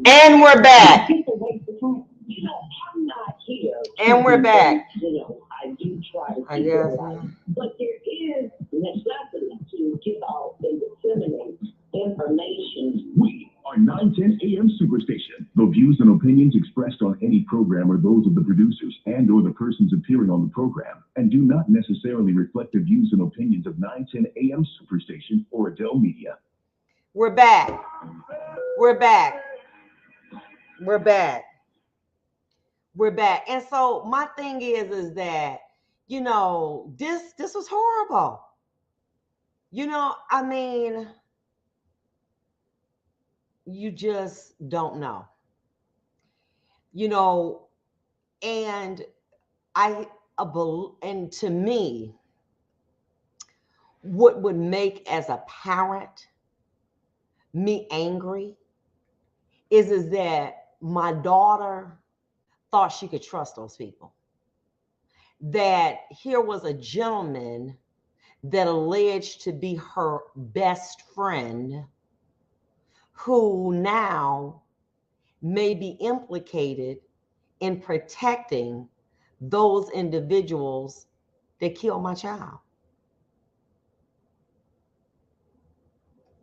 And we're back. And we're back. I guess. But there is necessity to give out and disseminate information. We are 910 AM Superstation. The views and opinions expressed on any program are those of the producers and or the persons appearing on the program and do not necessarily reflect the views and opinions of 910 AM Superstation or Adele Media. We're back. We're back. We're back. We're back. And so my thing is that, you know, this was horrible. You know, I mean, you just don't know. You know, and and to me, what would make as a parent me angry is that my daughter thought she could trust those people. That here was a gentleman that alleged to be her best friend who now may be implicated in protecting those individuals that killed my child.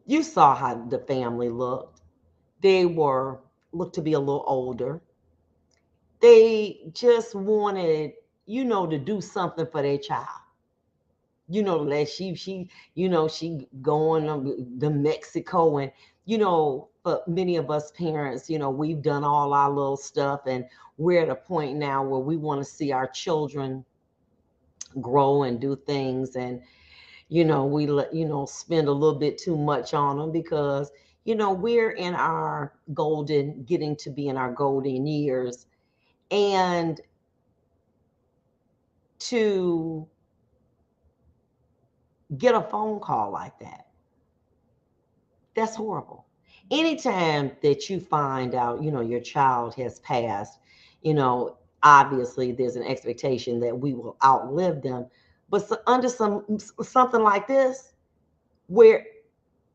You saw how the family looked. They looked to be a little older. They just wanted, you know, to do something for their child. You know, that she going to Mexico, and you know, for many of us parents, you know, we've done all our little stuff, and we're at a point now where we want to see our children grow and do things, and you know, we spend a little bit too much on them because you know we're in our getting to be in our golden years, and to get a phone call like that, that's horrible. Anytime that you find out, you know, your child has passed, you know, obviously there's an expectation that we will outlive them. But under something like this, where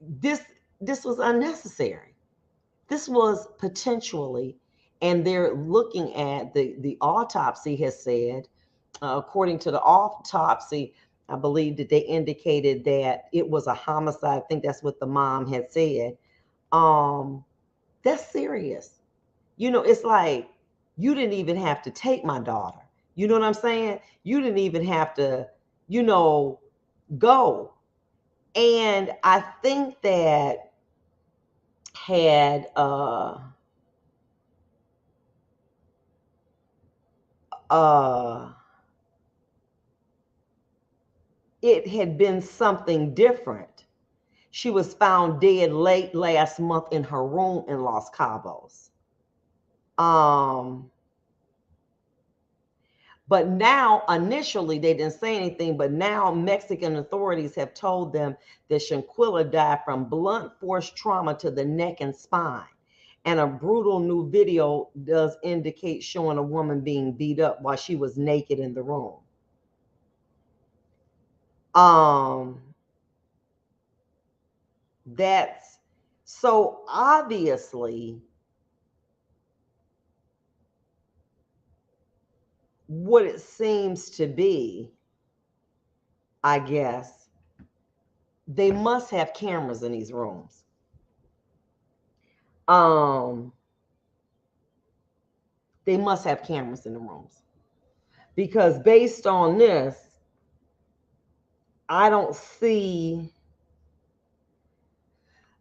this was unnecessary, this was potentially, and they're looking at the autopsy has said, according to the autopsy, I believe that they indicated that it was a homicide. I think that's what the mom had said. That's serious. You know, it's like you didn't even have to take my daughter. You know what I'm saying? You didn't even have to, you know, go. And I think that had it had been something different, she was found dead late last month in her room in Los Cabos. But now, initially, they didn't say anything, but now Mexican authorities have told them that Shanquilla died from blunt force trauma to the neck and spine. And a brutal new video does indicate showing a woman being beat up while she was naked in the room. That's so obviously what it seems to be, I guess, they must have cameras in these rooms. They must have cameras in the rooms, because based on this, I don't see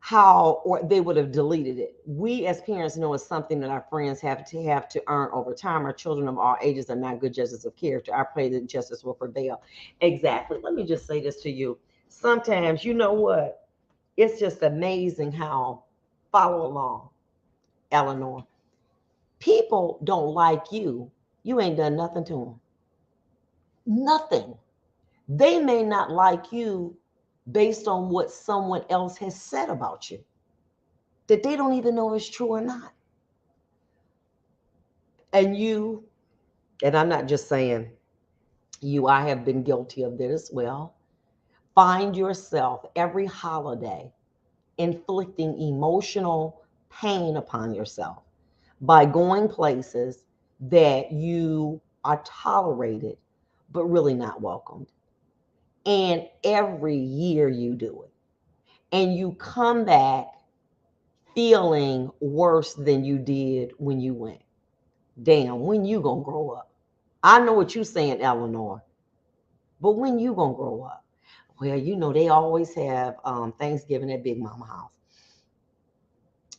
how or they would have deleted it. We as parents know it's something that our friends have to earn over time. Our children of all ages are not good judges of character. I pray that justice will prevail. Exactly. Let me just say this to you. Sometimes, you know what? It's just amazing how, follow along, Eleanor. People don't like you. You ain't done nothing to them. Nothing. They may not like you based on what someone else has said about you, that they don't even know is true or not. And you, and I'm not just saying you, I have been guilty of this as well, find yourself every holiday inflicting emotional pain upon yourself by going places that you are tolerated but really not welcomed. And every year you do it. And you come back feeling worse than you did when you went. Damn, when you gonna grow up? I know what you saying, Eleanor, but when you gonna grow up? Well, they always have Thanksgiving at Big Mama house.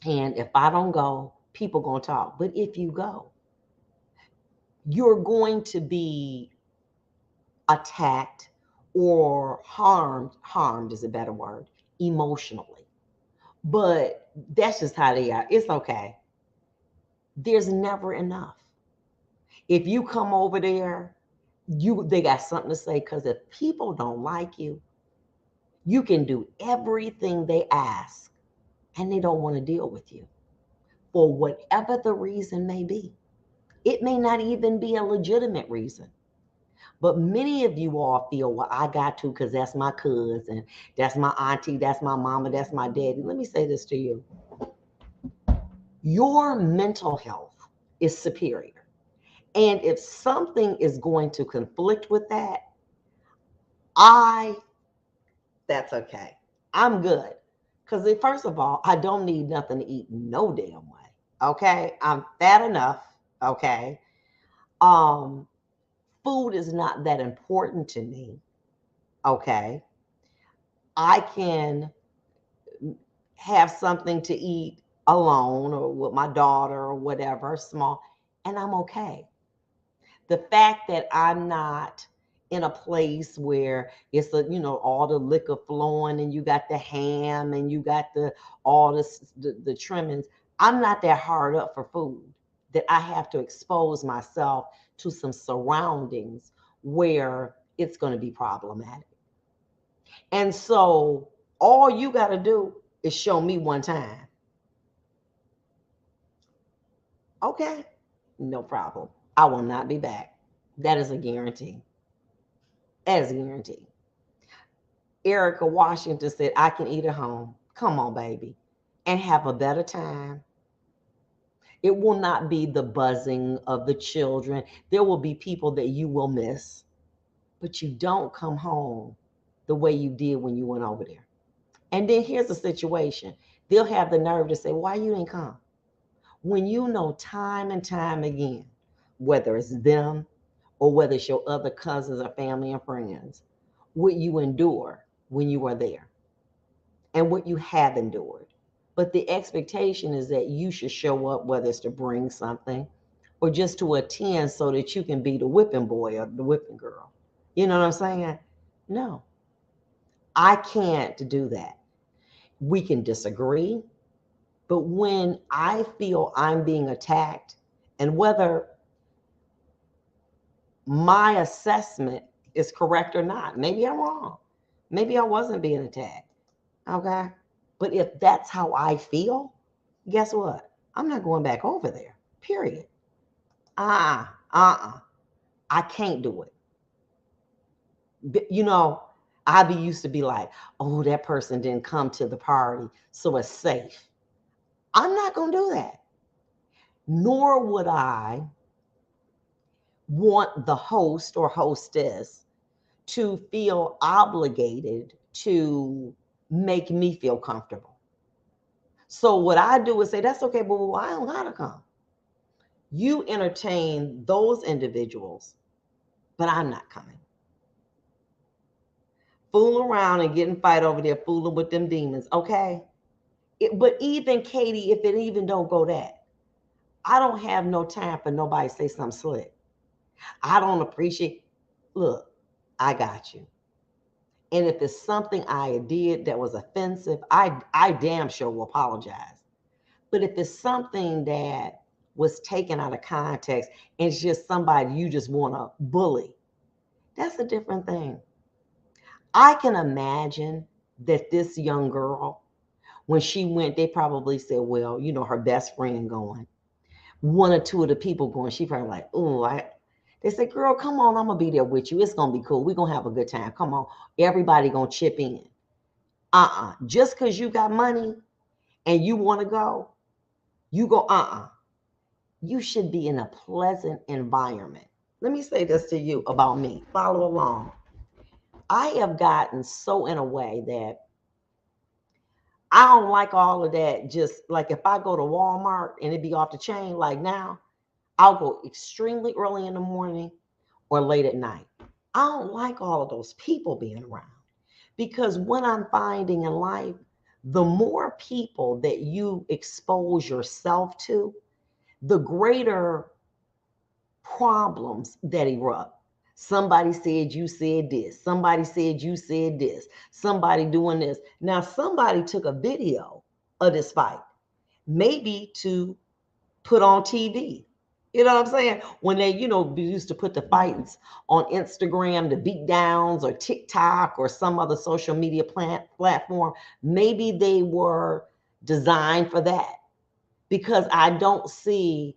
And if I don't go, people gonna talk. But if you go, you're going to be attacked or harmed is a better word, emotionally. But that's just how they are. It's okay. There's never enough. If you come over there, they got something to say, because if people don't like you, you can do everything they ask and they don't want to deal with you for whatever the reason may be. It may not even be a legitimate reason. But many of you all feel, well, I got to because that's my cousin, that's my auntie, that's my mama, that's my daddy. Let me say this to you. Your mental health is superior. And if something is going to conflict with that, that's okay. I'm good. Because first of all, I don't need nothing to eat no damn way. Okay. I'm fat enough. Okay. Um, Food is not that important to me. Okay. I can have something to eat alone or with my daughter or whatever, small, and I'm okay. The fact that I'm not in a place where it's all the liquor flowing and you got the ham and you got all the trimmings. I'm not that hard up for food that I have to expose myself to some surroundings where it's going to be problematic. And so all you got to do is show me one time. Okay, no problem. I will not be back. That is a guarantee. That is a guarantee. Erica Washington said, I can eat at home. Come on, baby. And have a better time. It will not be the buzzing of the children. There will be people that you will miss, but you don't come home the way you did when you went over there. And then here's the situation. They'll have the nerve to say, why you didn't come? When you know time and time again, whether it's them or whether it's your other cousins or family and friends, what you endure when you are there and what you have endured. But the expectation is that you should show up, whether it's to bring something or just to attend so that you can be the whipping boy or the whipping girl. You know what I'm saying? No, I can't do that. We can disagree, but when I feel I'm being attacked, and whether my assessment is correct or not, maybe I'm wrong. Maybe I wasn't being attacked. Okay. But if that's how I feel, guess what? I'm not going back over there. Period. I can't do it. I used to be like, oh, that person didn't come to the party, so it's safe. I'm not going to do that. Nor would I want the host or hostess to feel obligated to make me feel comfortable. So what I do is say, that's okay, but I don't gotta come. You entertain those individuals, but I'm not coming. Fool around and get in fight over there, fooling with them demons, okay? But even Katie, if it even don't go that, I don't have no time for nobody to say something slick. I don't appreciate. Look, I got you. And if it's something I did that was offensive, I damn sure will apologize. But if it's something that was taken out of context and it's just somebody you just want to bully, that's a different thing. I can imagine that this young girl, when she went, they probably said, well, her best friend going, one or two of the people going, she probably like, they said, girl, come on, I'm going to be there with you. It's going to be cool. We're going to have a good time. Come on. Everybody going to chip in. Just because you got money and you want to go, you go, You should be in a pleasant environment. Let me say this to you about me. Follow along. I have gotten so in a way that I don't like all of that. Just like if I go to Walmart and it be off the chain, like now, I'll go extremely early in the morning or late at night. I don't like all of those people being around because what I'm finding in life, the more people that you expose yourself to, the greater problems that erupt. Somebody said you said this. Somebody said you said this. Somebody doing this. Now, somebody took a video of this fight, maybe to put on TV. You know what I'm saying? When they, used to put the fights on Instagram, the beat downs, or TikTok, or some other social media platform, maybe they were designed for that. Because I don't see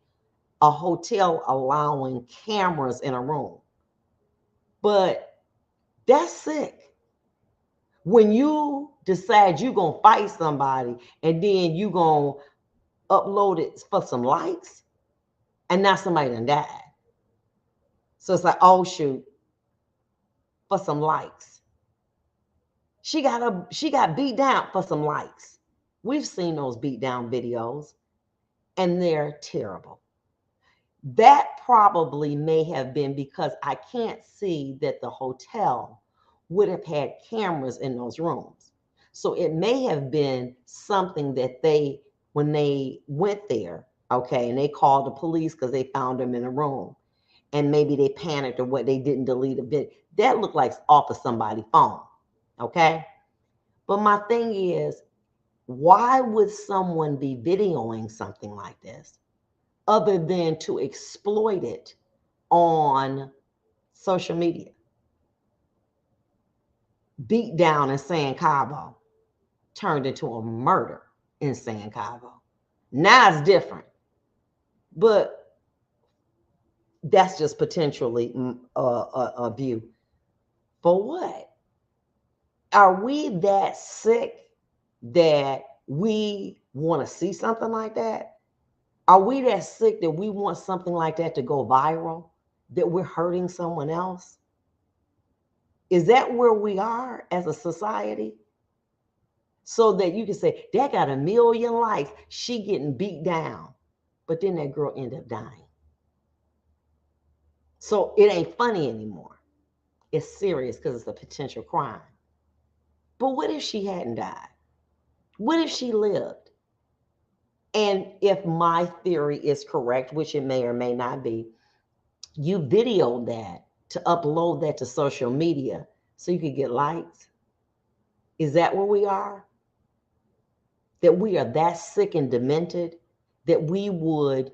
a hotel allowing cameras in a room. But that's sick. When you decide you're going to fight somebody and then you're going to upload it for some likes, and now somebody done died. So it's like, oh, shoot, for some likes. She got beat down for some likes. We've seen those beat down videos, and they're terrible. That probably may have been because I can't see that the hotel would have had cameras in those rooms. So it may have been something that when they went there, okay, and they called the police because they found them in a room, and maybe they panicked or what, they didn't delete a bit. That looked like off of somebody's phone, okay? But my thing is, why would someone be videoing something like this other than to exploit it on social media? Beat down in San Cabo turned into a murder in San Cabo. Now it's different, but that's just potentially a view. For what? Are we that sick that we want to see something like that? Are we that sick that we want something like that to go viral, that we're hurting someone else? Is that where we are as a society? So that you can say, that got 1 million likes, she getting beat down. But then that girl ended up dying. So it ain't funny anymore. It's serious because it's a potential crime. But what if she hadn't died? What if she lived? And if my theory is correct, which it may or may not be, you videoed that to upload that to social media so you could get likes. Is that where we are? That we are that sick and demented that we would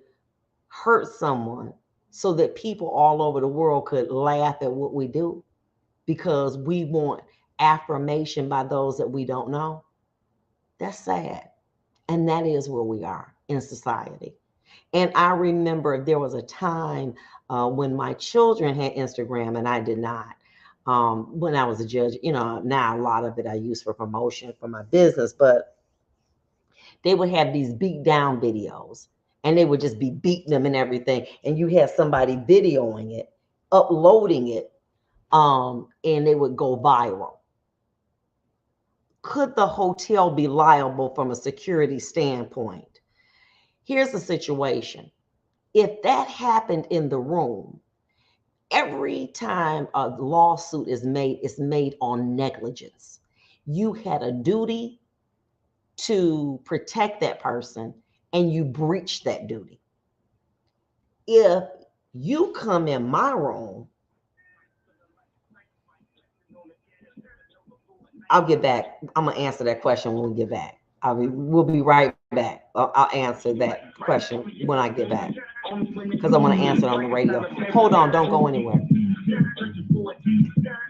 hurt someone so that people all over the world could laugh at what we do because we want affirmation by those that we don't know? That's sad. And that is where we are in society. And I remember there was a time when my children had Instagram and I did not. When I was a judge, now a lot of it I use for promotion for my business, but they would have these beat down videos and they would just be beating them and everything. And you have somebody videoing it, uploading it, and they would go viral. Could the hotel be liable from a security standpoint? Here's the situation. If that happened in the room, every time a lawsuit is made, it's made on negligence. You had a duty to protect that person and you breached that duty. If you come in my room, I'll get back. I'm going to answer that question when we get back. We'll be right back. I'll answer that question when I get back because I want to answer it on the radio. Hold on. Don't go anywhere.